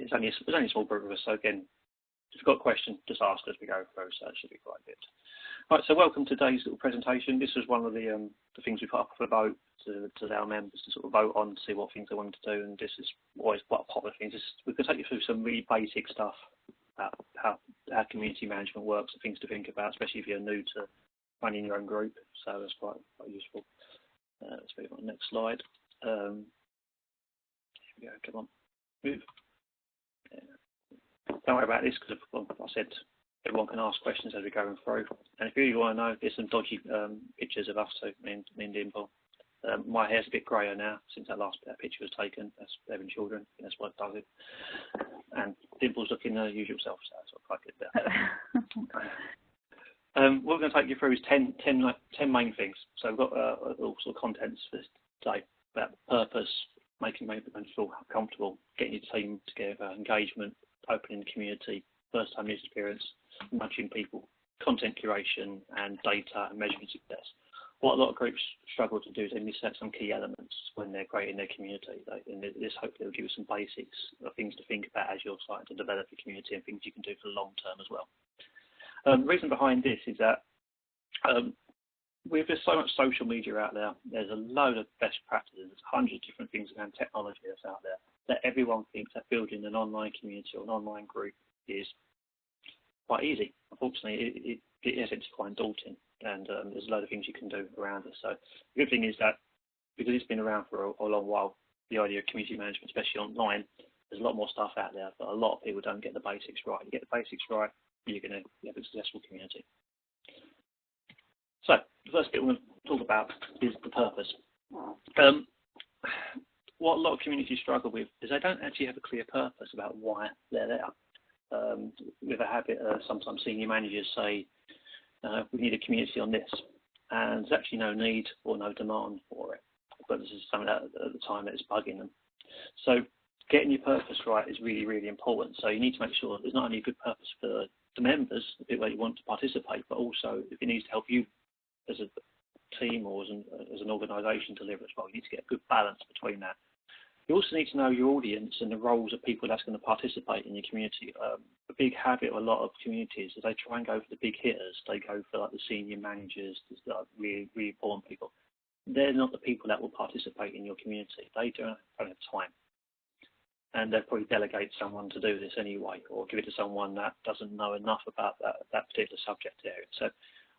it's only a small group of us, so again, if you've got a question, just ask as we go through, so it should be quite good. Right, so welcome to today's little presentation. This was one of the things we put up for a vote to our members to sort of vote on to see what things they wanted to do, and this is always quite a popular thing. We can take you through some really basic stuff about how community management works and things to think about, especially if you're new to running your own group, so that's quite useful. Let's move on to the next slide. Here we go, come on, move. Yeah. Don't worry about this because I said everyone can ask questions as we're going through. And if you really want to know, there's some dodgy pictures of us, so me and Dimple. My hair's a bit greyer now since that picture was taken. That's having children. That's what does it. And Dimple's looking her usual self, so that's quite good there. What we're going to take you through is 10 main things. So we've got all sort of contents for this today about purpose, making people feel comfortable, getting your team together, engagement, opening the community, first-time user experience, nudging people, content curation, and data and measuring success. What a lot of groups struggle to do is they miss out some key elements when they're creating their community. And this hopefully will give you some basics of things to think about as you're starting to develop your community and things you can do for the long term as well. The reason behind this is that there's so much social media out there. There's a load of best practices. There's hundreds of different things around technology that's out there that everyone thinks that building an online community or an online group is quite easy. Unfortunately, it's quite daunting, and there's a load of things you can do around it. So the good thing is that because it's been around for a long while, the idea of community management, especially online, there's a lot more stuff out there, but a lot of people don't get the basics right. You get the basics right, you're going to have a successful community. So the first bit we're going to talk about is the purpose. What a lot of communities struggle with is they don't actually have a clear purpose about why they're there. With a habit, sometimes senior managers say, we need a community on this, and there's actually no need or no demand for it. But this is something that at the time that is bugging them. So getting your purpose right is really, really important. So you need to make sure that there's not only a good purpose for the members, the people that you want to participate, but also if it needs to help you as a team or as an organisation deliver as well, you need to get a good balance between that. You also need to know your audience and the roles of people that's going to participate in your community. A big habit of a lot of communities is they try and go for the big hitters. They go for like the senior managers, the really, really important people. They're not the people that will participate in your community. They don't have time. And they'll probably delegate someone to do this anyway, or give it to someone that doesn't know enough about that particular subject area. So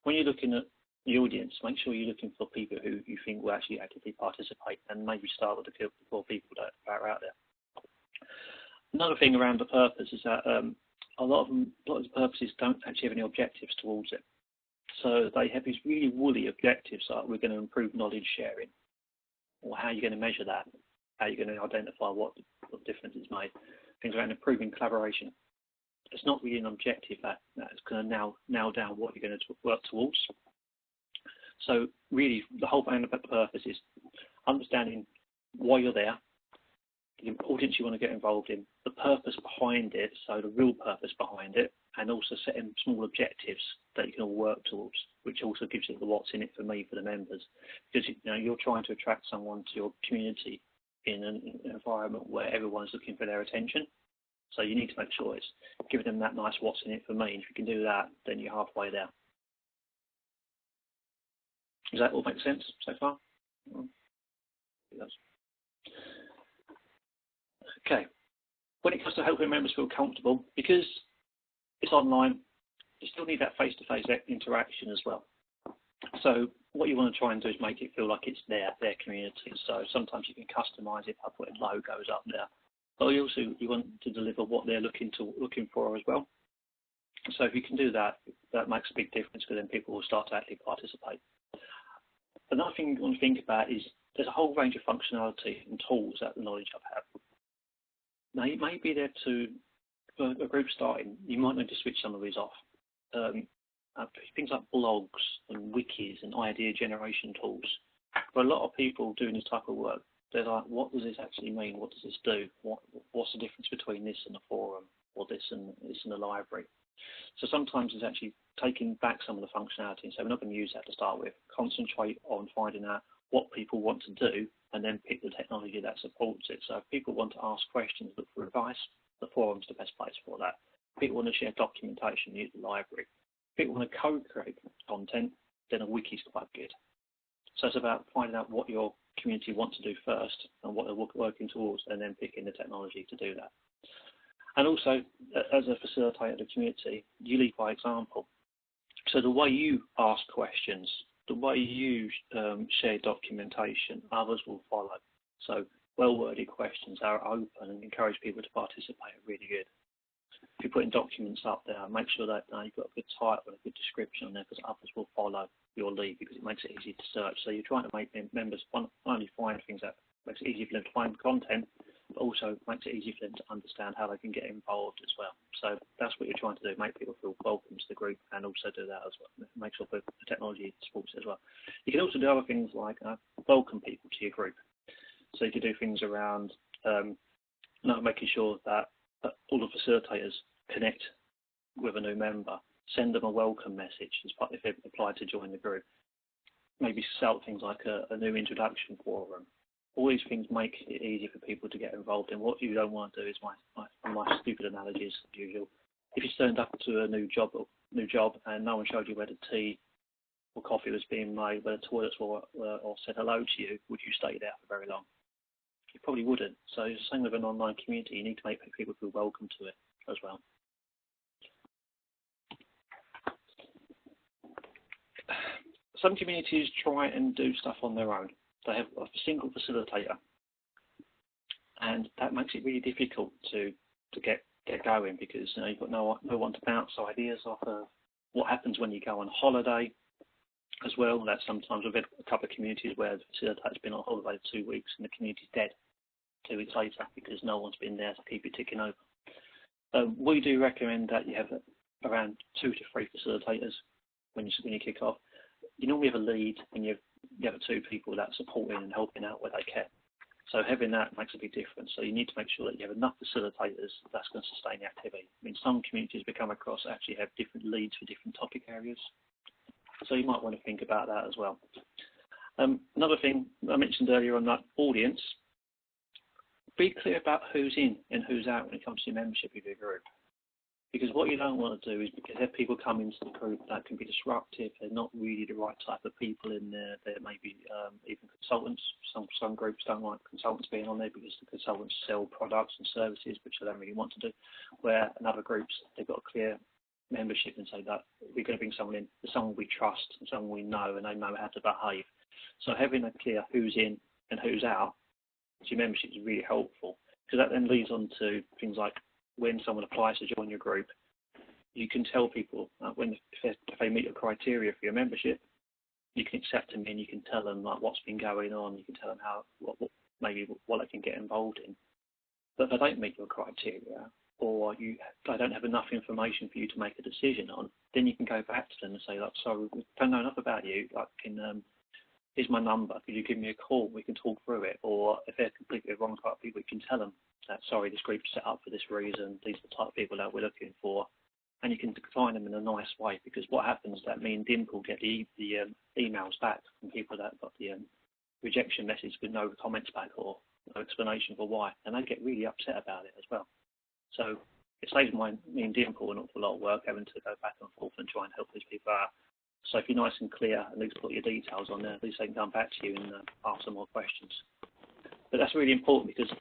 when you're looking at the audience, make sure you're looking for people who you think will actually actively participate, and maybe start with the four people that are out there. Another thing around the purpose is that a lot of the purposes don't actually have any objectives towards it. So they have these really woolly objectives like we're going to improve knowledge sharing, or how you're going to measure that, how you're going to identify what difference it's made, things around improving collaboration. It's not really an objective that's going to nail down what you're going to work towards. So really, the whole thing about the purpose is understanding why you're there, the audience you want to get involved in, the purpose behind it, so the real purpose behind it, and also setting small objectives that you can all work towards, which also gives you the what's in it for me, for the members. Because you're trying to attract someone to your community in an environment where everyone's looking for their attention. So you need to make sure it's giving them that nice what's in it for me. And if you can do that, then you're halfway there. Does that all make sense so far? It does. Okay. When it comes to helping members feel comfortable, because it's online, you still need that face-to-face interaction as well. So what you want to try and do is make it feel like it's their community. So sometimes you can customize it by putting logos up there. But you want to deliver what they're looking for as well. So if you can do that, that makes a big difference, because then people will start to actually participate. Another thing you want to think about is there's a whole range of functionality and tools that the Knowledge Hub have. Now, you may be there for a group starting, you might need to switch some of these off. Things like blogs and wikis and idea generation tools. For a lot of people doing this type of work, they're like, what does this actually mean? What does this do? What's the difference between this and a forum, or this and a library? So sometimes it's actually taking back some of the functionality and say, we're not going to use that to start with. Concentrate on finding out what people want to do, and then pick the technology that supports it. So if people want to ask questions, look for advice, the forum's the best place for that. If people want to share documentation, use the library. If people want to co-create content, then a wiki's quite good. So it's about finding out what your community wants to do first and what they're working towards, and then picking the technology to do that. And also, as a facilitator of the community, you lead by example. So the way you ask questions, the way you share documentation, others will follow. So well-worded questions are open and encourage people to participate are really good. If you're putting documents up there, make sure that you've got a good title and a good description on there, because others will follow your lead, because it makes it easy to search. So you're trying to make members not only find things that makes it easy for them to find content, but also makes it easy for them to understand how they can get involved as well. So that's what you're trying to do, make people feel welcome to the group, and also do that as well, make sure the technology supports it as well. You can also do other things like welcome people to your group. So you can do things around making sure that all the facilitators connect with a new member, send them a welcome message as part if they've applied to join the group. Maybe set up things like a new introduction forum. All these things make it easy for people to get involved in. What you don't want to do is my stupid analogies as usual. If you turned up to a new job and no one showed you where the tea or coffee was being made, where the toilets were, or said hello to you, would you stay there for very long? You probably wouldn't. So it's the same with an online community. You need to make people feel welcome to it as well. Some communities try and do stuff on their own. They have a single facilitator, and that makes it really difficult to get going, because you've got no one to bounce ideas off of. What happens when you go on holiday as well? That sometimes we've had a couple of communities where the facilitator's been on holiday 2 weeks and the community's dead 2 weeks later because no one's been there to keep it ticking over. We do recommend that you have around 2 to 3 facilitators when you kick off. You normally have a lead, and you have 2 people that are supporting and helping out where they can. So having that makes a big difference. So you need to make sure that you have enough facilitators that's going to sustain the activity. I mean, some communities we come across actually have different leads for different topic areas. So you might want to think about that as well. Another thing I mentioned earlier on that audience, be clear about who's in and who's out when it comes to your membership of your group. Because what you don't want to do is have people come into the group that can be disruptive. They're not really the right type of people in there. There may be even consultants. Some groups don't like consultants being on there because the consultants sell products and services, which they don't really want to do. Where in other groups, they've got a clear membership and say that we're going to bring someone in, someone we trust and someone we know, and they know how to behave. So having a clear who's in and who's out to your membership is really helpful, because that then leads on to things like when someone applies to join your group, you can tell people if they meet your criteria for your membership, you can accept them in, you can tell them like what's been going on, you can tell them what they can get involved in. But if they don't meet your criteria, or they don't have enough information for you to make a decision on, then you can go back to them and say, like, sorry, we don't know enough about you. Like, here's my number. Could you give me a call? We can talk through it. Or if they're completely the wrong type of people, we can tell them that, sorry, this group's set up for this reason. These are the type of people that we're looking for. And you can define them in a nice way, because what happens is that me and Dimple get the emails back from people that got the rejection message with no comments back or no explanation for why. And they get really upset about it as well. So it saves me and Dimple an awful lot of work having to go back and forth and try and help these people out. So if you're nice and clear, at least put your details on there, at least they can come back to you and ask some more questions. But that's really important, because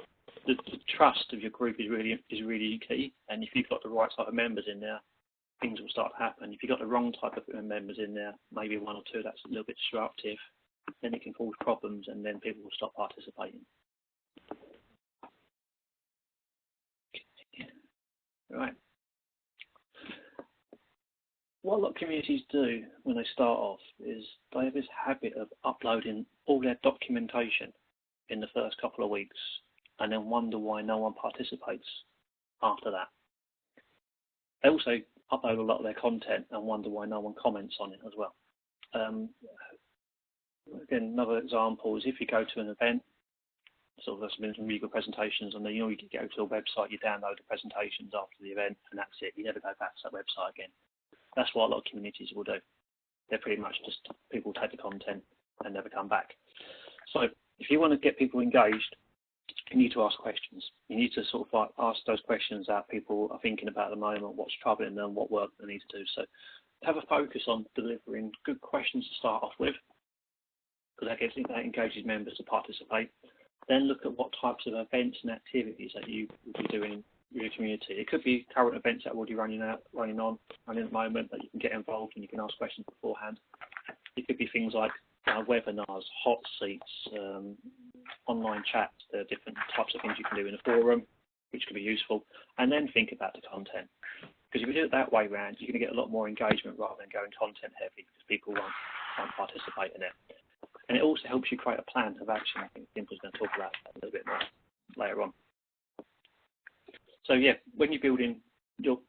the trust of your group is really key. And if you've got the right type of members in there, things will start to happen. If you've got the wrong type of members in there, maybe 1 or 2 that's a little bit disruptive, then it can cause problems, and then people will stop participating. Right. What a lot of communities do when they start off is they have this habit of uploading all their documentation in the first couple of weeks, and then wonder why no one participates after that. They also upload a lot of their content and wonder why no one comments on it as well. Again, another example is if you go to an event, so there's been some really good presentations, and then you can go to a website, you download the presentations after the event, and that's it. You never go back to that website again. That's what a lot of communities will do. They're pretty much just people take the content and never come back. So if you want to get people engaged, you need to ask questions. You need to sort of ask those questions that people are thinking about at the moment, what's troubling them, what work they need to do. So have a focus on delivering good questions to start off with, because that engages members to participate. Then look at what types of events and activities that you will be doing with your community. It could be current events that are already running at the moment that you can get involved and you can ask questions beforehand. It could be things like webinars, hot seats, online chats. There are different types of things you can do in a forum, which could be useful. And then think about the content. Because if you do it that way round, you're going to get a lot more engagement rather than going content heavy, because people won't participate in it. And it also helps you create a plan of action. I think Dimple's going to talk about that a little bit more later on. So yeah, when you're building your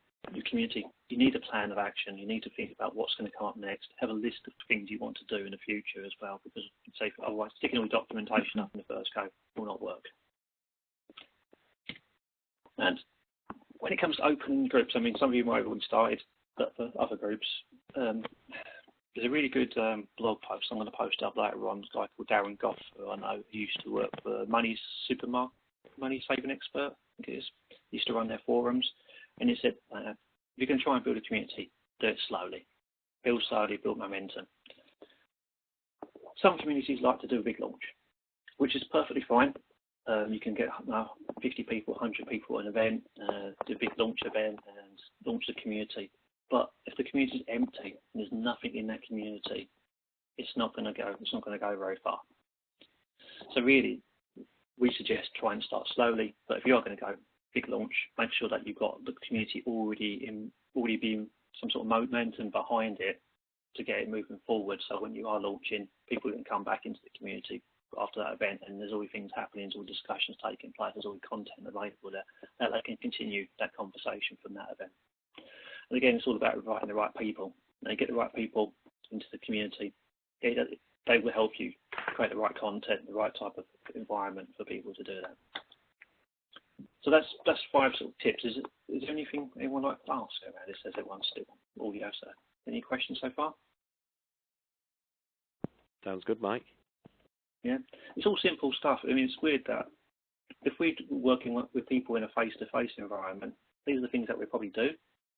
community, you need a plan of action. You need to think about what's going to come up next. Have a list of things you want to do in the future as well, because say otherwise sticking all the documentation up in the first go will not work. And when it comes to opening groups, I mean, some of you might have already started, but for other groups, there's a really good blog post I'm going to post up later on. It's a guy called Darren Goff, who I know who used to work for Money Saving Expert, I think it is. He used to run their forums, and he said, if you're going to try and build a community, do it slowly. Build slowly, build momentum. Some communities like to do a big launch, which is perfectly fine. You can get 50 people, 100 people at an event, do a big launch event and launch the community. But if the community is empty and there's nothing in that community, it's not going to go very far. So really, we suggest try and start slowly. But if you are going to go big launch, make sure that you've got the community already being some sort of momentum behind it to get it moving forward. So when you are launching, people can come back into the community after that event, and there's always things happening, there's all discussions taking place, there's always content available there that they can continue that conversation from that event. And again, it's all about inviting the right people. When you get the right people into the community, they will help you create the right content, the right type of environment for people to do that. So that's 5 sort of tips. Is there anything anyone would like to ask about this as everyone's still audio? So any questions so far? Sounds good, Mike. Yeah, it's all simple stuff. I mean, it's weird that if we're working with people in a face-to-face environment, these are the things that we probably do.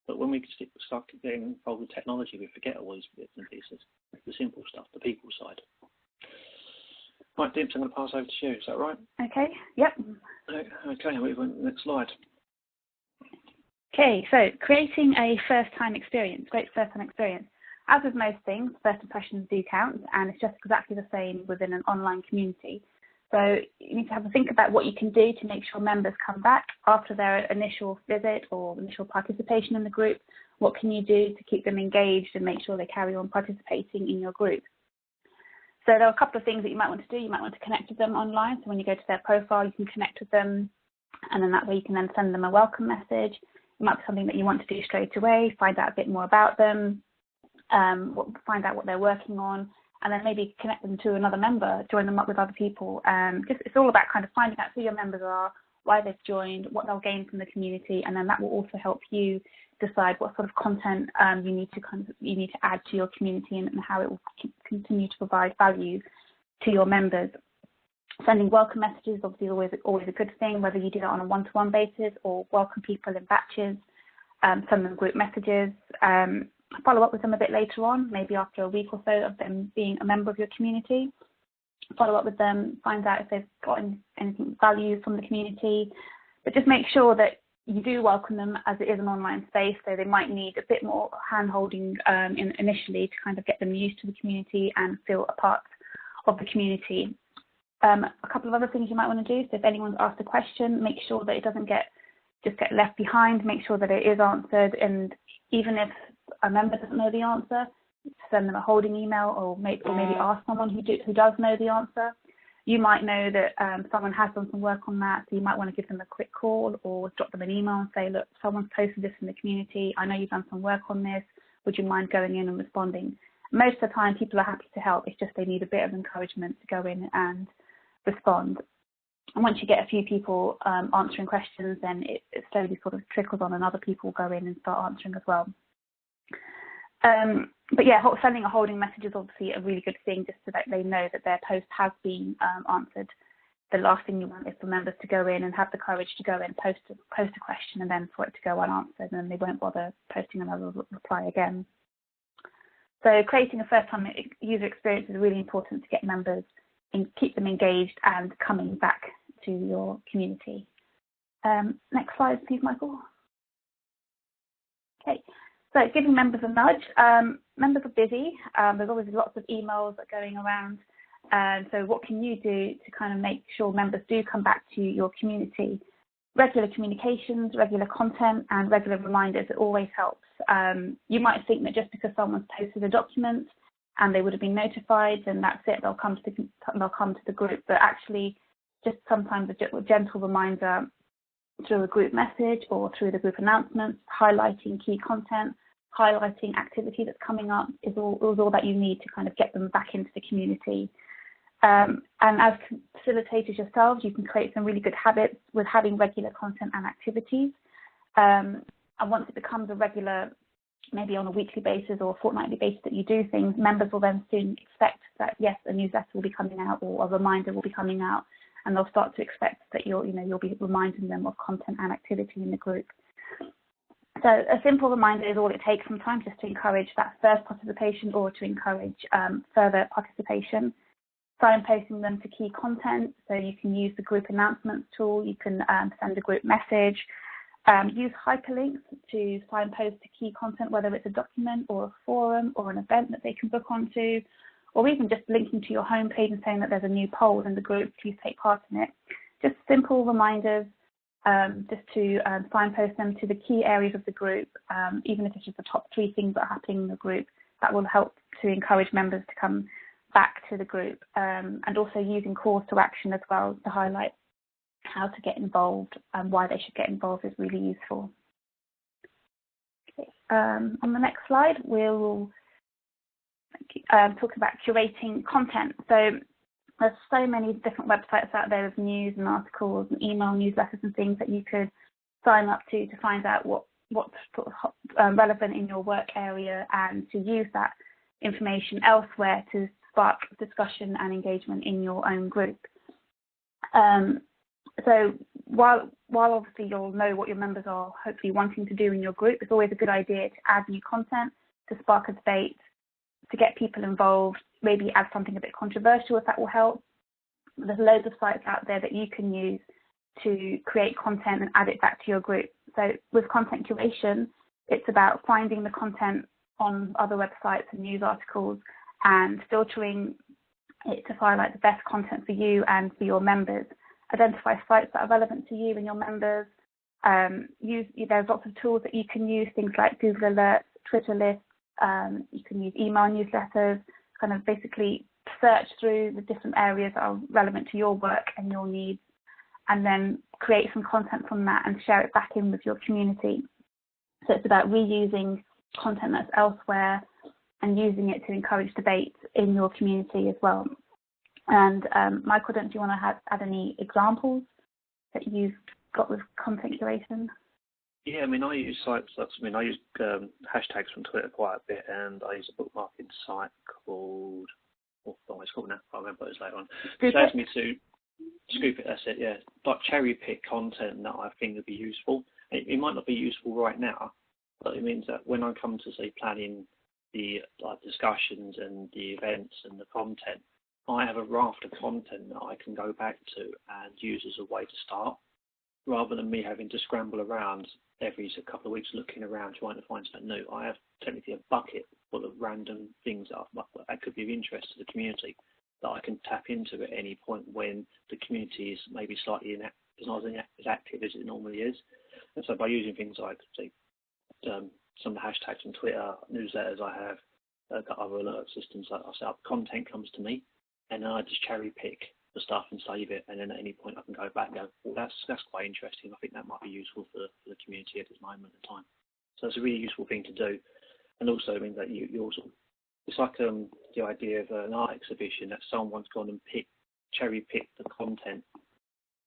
But when we start getting involved with technology, we forget all these bits and pieces. The simple stuff, the people side. Right, Dimps, I'm going to pass over to you. Is that right? Okay, yep. Okay, I'll move on to the next slide. Okay, so creating a first-time experience, great first-time experience. As with most things, first impressions do count, and it's just exactly the same within an online community. So you need to have a think about what you can do to make sure members come back after their initial visit or initial participation in the group. What can you do to keep them engaged and make sure they carry on participating in your group? So there are a couple of things that you might want to do. You might want to connect with them online. So when you go to their profile, you can connect with them, and then that way you can then send them a welcome message. It might be something that you want to do straight away, find out a bit more about them, find out what they're working on, and then maybe connect them to another member, join them up with other people. It's all about kind of finding out who your members are, why they've joined, what they'll gain from the community, and then that will also help you decide what sort of content you need to add to your community and how it will continue to provide value to your members. Sending welcome messages is obviously always a good thing, whether you do that on a one-to-one basis or welcome people in batches, send them group messages. Follow up with them a bit later on, maybe after a week or so of them being a member of your community. Follow up with them, find out if they've gotten anything value from the community, but just make sure that you do welcome them as it is an online space, so they might need a bit more hand-holding initially to kind of get them used to the community and feel a part of the community. A couple of other things you might want to do, so if anyone's asked a question, make sure that it doesn't just get left behind, make sure that it is answered, and even if a member doesn't know the answer, send them a holding email or maybe ask someone who does know the answer. You might know that someone has done some work on that, so you might want to give them a quick call or drop them an email and say, look, someone's posted this in the community. I know you've done some work on this. Would you mind going in and responding? Most of the time, people are happy to help. It's just they need a bit of encouragement to go in and respond. And once you get a few people answering questions, then it slowly sort of trickles on and other people go in and start answering as well. But yeah, sending a holding message is obviously a really good thing, just so that they know that their post has been answered. the last thing you want is for members to go in and have the courage to go in, post a question, and then for it to go unanswered, and then they won't bother posting another reply again. So creating a first-time user experience is really important to get members and keep them engaged and coming back to your community. Next slide, please, Michael. Okay, so giving members a nudge. Members are busy. There's always lots of emails going around. So what can you do to kind of make sure members do come back to your community? Regular communications, regular content, and regular reminders, it always helps. You might think that just because someone's posted a document and they would have been notified, then that's it, they'll come to the group. But actually, just sometimes a gentle reminder through a group message or through the group announcements, highlighting key content, highlighting activity that's coming up is all that you need to kind of get them back into the community. And as facilitators yourselves, you can create some really good habits with having regular content and activities. And once it becomes a regular, maybe on a weekly basis or a fortnightly basis that you do things, members will then soon expect that, yes, a newsletter will be coming out or a reminder will be coming out, and they'll start to expect that you'll be reminding them of content and activity in the group. So a simple reminder is all it takes sometimes, just to encourage that first participation or to encourage further participation. Signposting them to key content, so you can use the group announcements tool, you can send a group message, use hyperlinks to signpost to key content, whether it's a document or a forum or an event that they can book onto, or even just linking to your homepage and saying that there's a new poll in the group, please take part in it. Just simple reminders, just to signpost them to the key areas of the group, even if it's just the top 3 things that are happening in the group. That will help to encourage members to come back to the group, and also using calls to action as well to highlight how to get involved and why they should get involved is really useful. Okay. On the next slide, we'll talk about curating content. So there's so many different websites out there with news and articles and email newsletters and things that you could sign up to find out what's sort of relevant in your work area, and to use that information elsewhere to spark discussion and engagement in your own group. So while obviously you'll know what your members are hopefully wanting to do in your group, it's always a good idea to add new content, to spark a debate, to get people involved, maybe add something a bit controversial if that will help. There's loads of sites out there that you can use to create content and add it back to your group. So with content curation, it's about finding the content on other websites and news articles and filtering it to highlight the best content for you and for your members. Identify sites that are relevant to you and your members. There's lots of tools that you can use, things like Google Alerts, Twitter lists. You can use email newsletters, kind of basically search through the different areas that are relevant to your work and your needs, and then create some content from that and share it back in with your community. So it's about reusing content that's elsewhere and using it to encourage debate in your community as well. And Michael, do you want to add any examples that you've got with content curation? Yeah, I mean, I use sites. I use hashtags from Twitter quite a bit, and I use a bookmarking site called, it's called now, I'll remember it later on. It allows me to scoop it, that's it, yeah. Like cherry pick content that I think would be useful. It might not be useful right now, but it means that when I come to, say, planning the discussions and the events and the content, I have a raft of content that I can go back to and use as a way to start, rather than me having to scramble around every couple of weeks looking around trying to find something new. I have technically a bucket full of random things that could be of interest to the community that I can tap into at any point when the community is maybe slightly not as active as it normally is. And so by using things like, say, some of the hashtags on Twitter, newsletters I have, got other alert systems that I set up, content comes to me, and then I just cherry pick the stuff and save it, and then at any point I can go back and go, well, that's quite interesting. I think that might be useful for the community at this moment in time. So it's a really useful thing to do. And also it means that you also, it's like the idea of an art exhibition, that someone's gone and cherry picked the content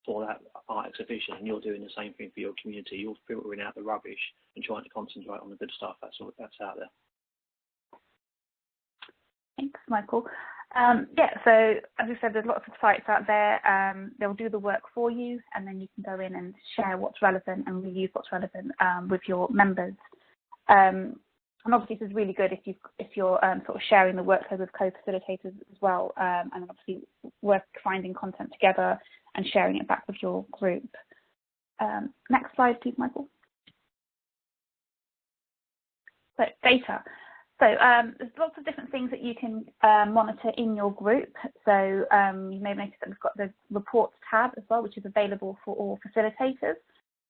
for that art exhibition, and you're doing the same thing for your community. You're filtering out the rubbish and trying to concentrate on the good stuff that's out there. Thanks, Michael. Yeah, so as I said, there's lots of sites out there. They'll do the work for you, and then you can go in and share what's relevant and reuse what's relevant with your members. And obviously, this is really good if you're sort of sharing the workload with co-facilitators as well, and obviously work finding content together and sharing it back with your group. Next slide, please, Michael. So data. So there's lots of different things that you can monitor in your group. So you may have noticed that we've got the reports tab as well, which is available for all facilitators.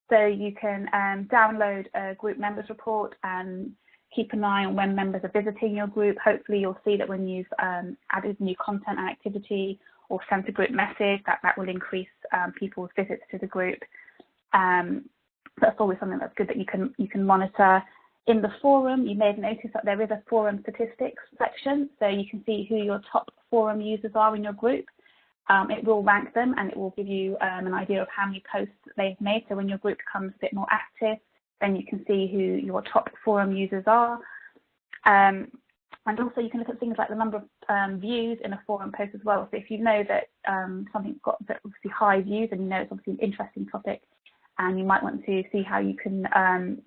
So you can download a group members report and keep an eye on when members are visiting your group. Hopefully you'll see that when you've added new content and activity or sent a group message, that will increase people's visits to the group. That's always something that's good that you can monitor. In the forum, you may have noticed that there is a forum statistics section, so you can see who your top forum users are in your group. It will rank them and it will give you an idea of how many posts they've made. So when your group becomes a bit more active, then you can see who your top forum users are. And also you can look at things like the number of views in a forum post as well. So if you know that something's got obviously high views and you know it's obviously an interesting topic, and you might want to see how you can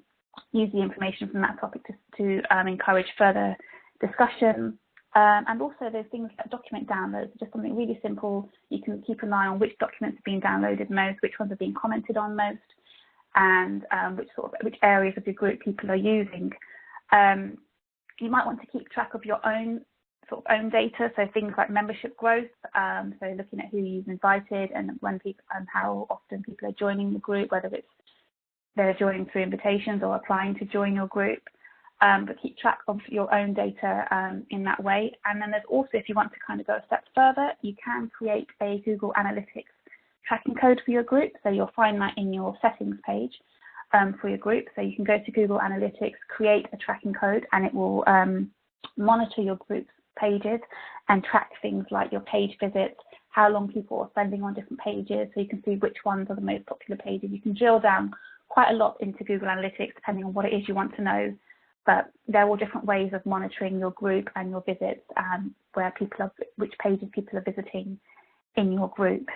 use the information from that topic to encourage further discussion. And also there's things like document downloads, just something really simple. You can keep an eye on which documents are being downloaded most, which ones are being commented on most, and which areas of your group people are using. You might want to keep track of your own data, so things like membership growth, so looking at who you've invited and when people and how often people are joining the group, whether it's they're joining through invitations or applying to join your group. But keep track of your own data in that way. And then there's also, if you want to kind of go a step further, you can create a Google Analytics tracking code for your group. So you'll find that in your settings page for your group. So you can go to Google Analytics, create a tracking code, and it will monitor your group's pages and track things like your page visits, how long people are spending on different pages, so you can see which ones are the most popular pages. You can drill down quite a lot into Google Analytics depending on what it is you want to know. But there are all different ways of monitoring your group and your visits, where which pages people are visiting in your group.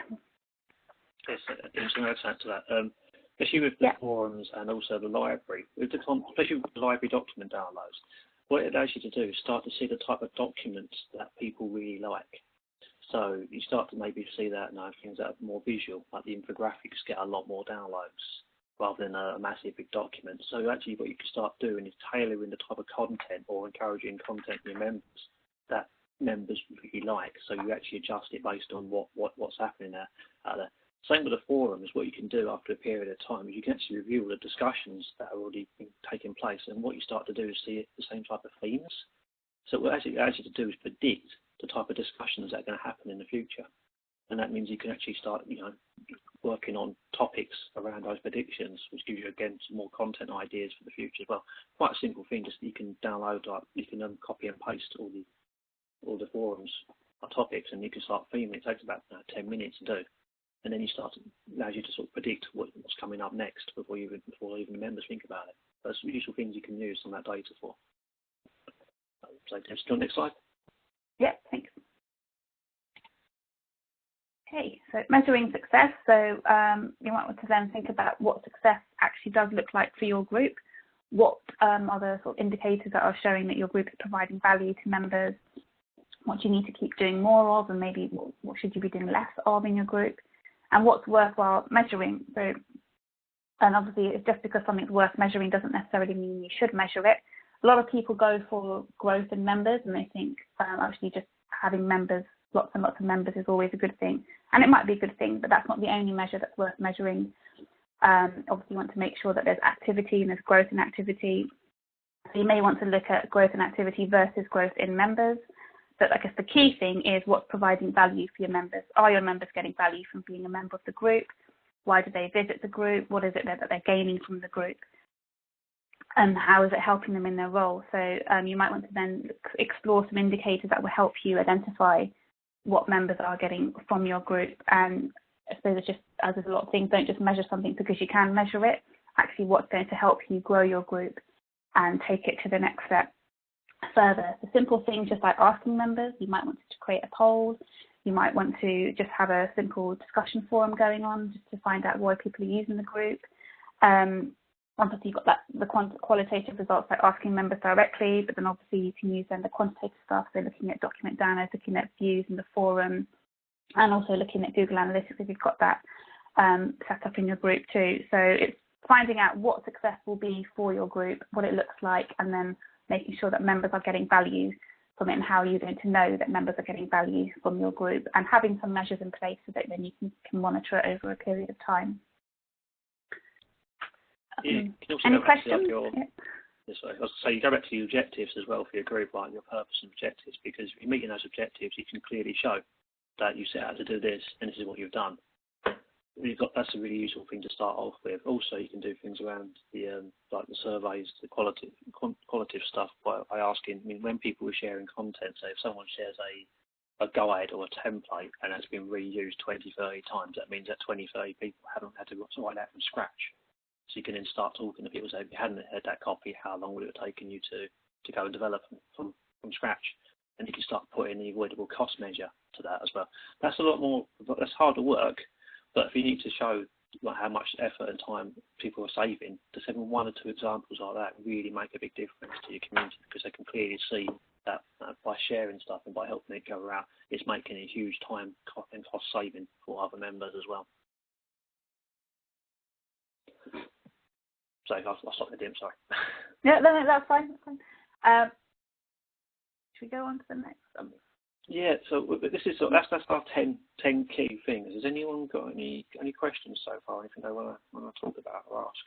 Yes, interesting to add to that. Especially with the forums and also the library, especially with the library document downloads, what it allows you to do is start to see the type of documents that people really like. So you start to maybe see that now things that are more visual, like the infographics get a lot more downloads rather than a massive big document. So actually what you can start doing is tailoring the type of content or encouraging content in your members that members really like. So you actually adjust it based on what's happening there. Same with the forums. What you can do after a period of time is you can actually review all the discussions that are already taking place, and what you start to do is see the same type of themes. So what it allows you to do is predict the type of discussions that are going to happen in the future. And that means you can actually start, working on topics around those predictions, which gives you, again, some more content ideas for the future as well. Quite a simple thing, just you can download, you can copy and paste all the forums or topics, and you can start theming. It takes about 10 minutes to do. And then allows you to sort of predict what's coming up next before even the members think about it. Those are useful things you can use some of that data for. So, just go next slide. Yeah, thanks. Okay, so measuring success. So you might want to then think about what success actually does look like for your group. What are the sort of indicators that are showing that your group is providing value to members? What do you need to keep doing more of, and maybe what should you be doing less of in your group? And what's worthwhile measuring. So, and obviously, just because something's worth measuring doesn't necessarily mean you should measure it. A lot of people go for growth in members, and they think actually just having members, lots and lots of members, is always a good thing. And it might be a good thing, but that's not the only measure that's worth measuring. Obviously, you want to make sure that there's activity and there's growth in activity. So you may want to look at growth in activity versus growth in members. But I guess the key thing is what's providing value for your members. Are your members getting value from being a member of the group? Why do they visit the group? What is it that they're gaining from the group? And how is it helping them in their role? So you might want to then explore some indicators that will help you identify what members are getting from your group. And I suppose it's just, as with a lot of things, don't just measure something because you can measure it. Actually, what's going to help you grow your group and take it to the next step. further. So simple things just like asking members. You might want to create a poll. You might want to just have a simple discussion forum going on just to find out why people are using the group. Obviously, you've got the qualitative results like asking members directly, but then obviously you can use then the quantitative stuff, so looking at document downloads, looking at views in the forum, and also looking at Google Analytics if you've got that set up in your group too. So it's finding out what success will be for your group, what it looks like, and then making sure that members are getting value from it, and how you're going to know that members are getting value from your group, and having some measures in place so that then you can monitor it over a period of time. Yeah, any questions? So you go back to your objectives as well for your group, like your purpose and objectives, because if you're meeting those objectives, you can clearly show that you set out to do this and this is what you've done. That's a really useful thing to start off with. Also, you can do things around the like the surveys, the qualitative stuff by asking. I mean, when people are sharing content, so if someone shares a guide or a template and that's been reused 20, 30 times, that means that 20, 30 people haven't had to write that from scratch. So you can then start talking to people. So if you hadn't had that copy, how long would it have taken you to go and develop from scratch? And you can start putting the avoidable cost measure to that as well. That's a lot more. That's harder work. But if you need to show how much effort and time people are saving, just having one or two examples like that really make a big difference to your community, because they can clearly see that by sharing stuff and by helping it go out, it's making a huge time and cost saving for other members as well. So I'll stop the dim, sorry. Yeah, no, that's fine. That's fine. Should we go on to the next one? Yeah, so this is that's our 10 key things. Has anyone got any questions so far? Anything they want to talk about or ask?